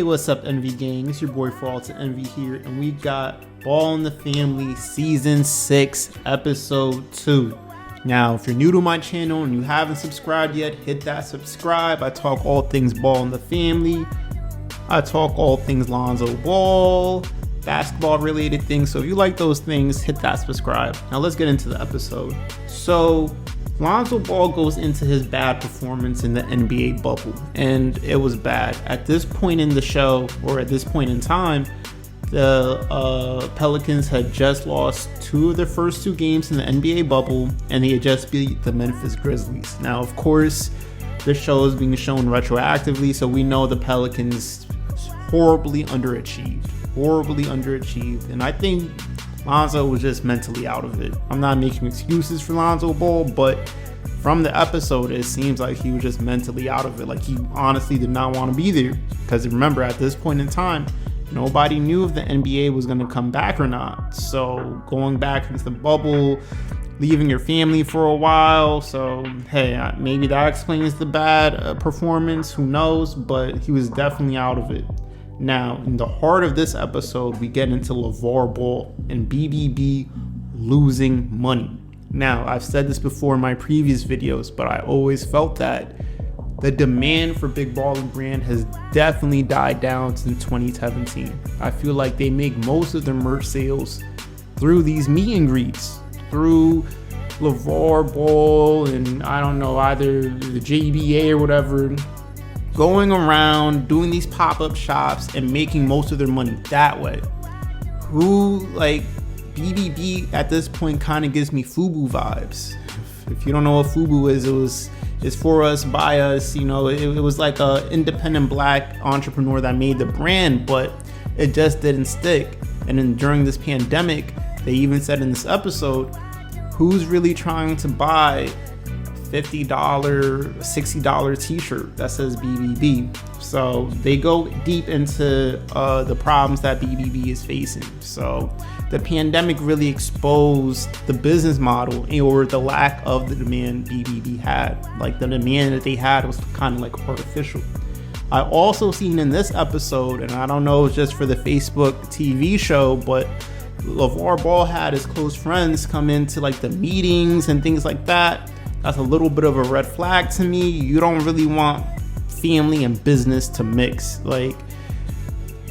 Hey, what's up, Envy Gang? It's your boy For All to Envy here, and we got Ball in the Family Season 6, Episode 2. Now, if you're new to my channel and you haven't subscribed yet, hit that subscribe. I talk all things Ball in the Family. I talk all things Lonzo Ball, basketball related things. So if you like those things, hit that subscribe. Now let's get into the episode. So Lonzo Ball goes into his bad performance in the NBA bubble, and it was bad. At this point in the show, or at this point in time, the Pelicans had just lost 2 of their first 2 games in the NBA bubble, and they had just beat the Memphis Grizzlies. Now, of course, this show is being shown retroactively, so we know the Pelicans horribly underachieved, and I think Lonzo was just mentally out of it. I'm not making excuses for Lonzo Ball, but from the episode, it seems like he was just mentally out of it. Like, he honestly did not want to be there. Because remember, at this point in time, nobody knew if the NBA was going to come back or not. So going back into the bubble, leaving your family for a while. So, hey, maybe that explains the bad performance. Who knows? But he was definitely out of it. Now, in the heart of this episode, we get into Lavar Ball and BBB losing money. Now, I've said this before in my previous videos, but I always felt that the demand for Big Baller Brand has definitely died down since 2017. I feel like they make most of their merch sales through these meet and greets, through Lavar Ball and I don't know, either the JBA or whatever, going around doing these pop-up shops and making most of their money that way. BBB at this point kind of gives me FUBU vibes. If you don't know what FUBU is, it's for us, by us. You know, it was like a independent black entrepreneur that made the brand, but it just didn't stick. And then during this pandemic, they even said in this episode, who's really trying to buy $50, $60 t-shirt that says BBB? So they go deep into the problems that BBB is facing. So the pandemic really exposed the business model, or the lack of the demand BBB had. Like, the demand that they had was kind of like artificial. I also seen in this episode, and I don't know, it's just for the Facebook TV show, but Lavar Ball had his close friends come into like the meetings and things like that. That's a little bit of a red flag to me. You don't really want family and business to mix. Like,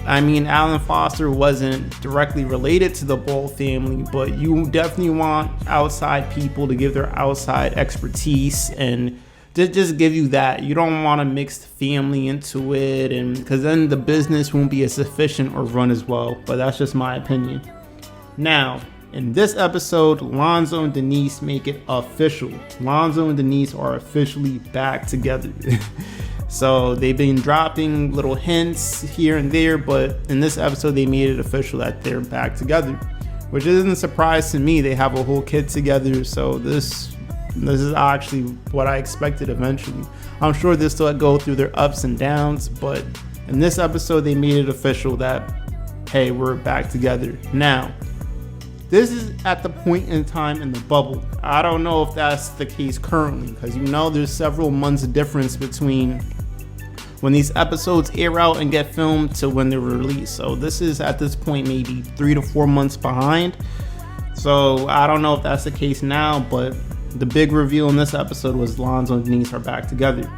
I mean, Alan Foster wasn't directly related to the Ball family, but you definitely want outside people to give their outside expertise and just give you that. You don't want to mix the family into it, and because then the business won't be as efficient or run as well. But that's just my opinion. Now, in this episode, Lonzo and Denise make it official. Lonzo and Denise are officially back together. So they've been dropping little hints here and there, but in this episode, they made it official that they're back together, which isn't a surprise to me. They have a whole kid together, so this is actually what I expected eventually. I'm sure they'll still go through their ups and downs, but in this episode, they made it official that, hey, we're back together. Now, this is at the point in time in the bubble. I don't know if that's the case currently, because you know there's several months of difference between when these episodes air out and get filmed to when they're released. So this is at this point maybe 3 to 4 months behind. So I don't know if that's the case now, but the big reveal in this episode was Lonzo and Denise are back together.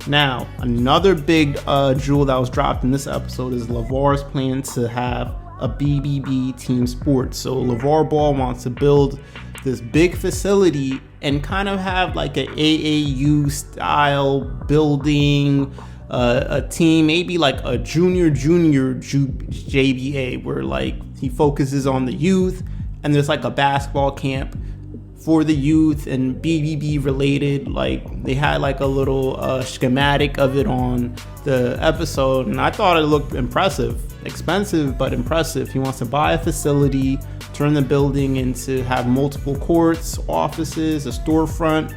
Now, another big jewel that was dropped in this episode is Lavar's plan to have a BBB team sport. So Lavar Ball wants to build this big facility and kind of have like an AAU style building, a team, maybe like a junior JBA, where like he focuses on the youth, and there's like a basketball camp for the youth and BBB related. Like, they had like a little schematic of it on the episode, and I thought it looked impressive. Expensive, but impressive. He wants to buy a facility, turn the building into have multiple courts, offices, a storefront.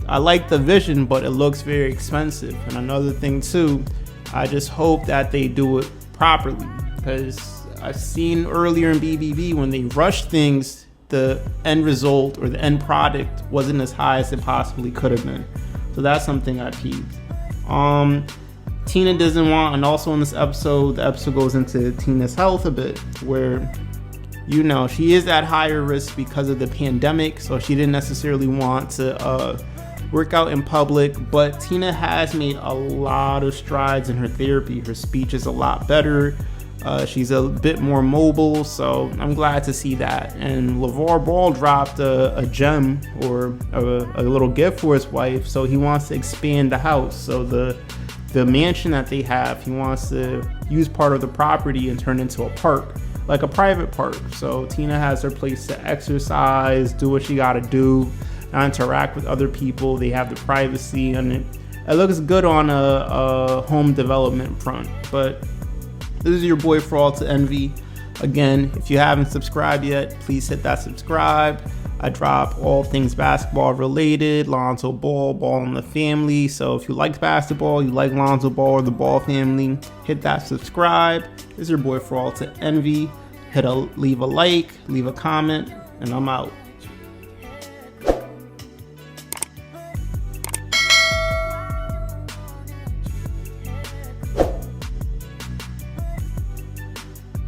I like the vision, but it looks very expensive. And another thing too, I just hope that they do it properly, because I've seen earlier in BBB when they rush things, the end result or the end product wasn't as high as it possibly could have been. So that's something I peeped. Tina doesn't want, and also in this episode, the episode goes into Tina's health a bit, where, you know, she is at higher risk because of the pandemic, so she didn't necessarily want to work out in public, but Tina has made a lot of strides in her therapy. Her speech is a lot better. She's a bit more mobile, so I'm glad to see that. And Lavar Ball dropped a gem, or a little gift for his wife, so he wants to expand the house. So the mansion that they have, he wants to use part of the property and turn into a park, like a private park. So Tina has her place to exercise, do what she gotta do, not interact with other people. They have the privacy, and it looks good on a home development front. But this is your boy for all to envy. Again, if you haven't subscribed yet, please hit that subscribe. I drop all things basketball related, Lonzo Ball, Ball in the family. So if you like basketball, you like Lonzo Ball or the Ball family, hit that subscribe. This is your boy for all to envy. Leave a like, leave a comment, and I'm out.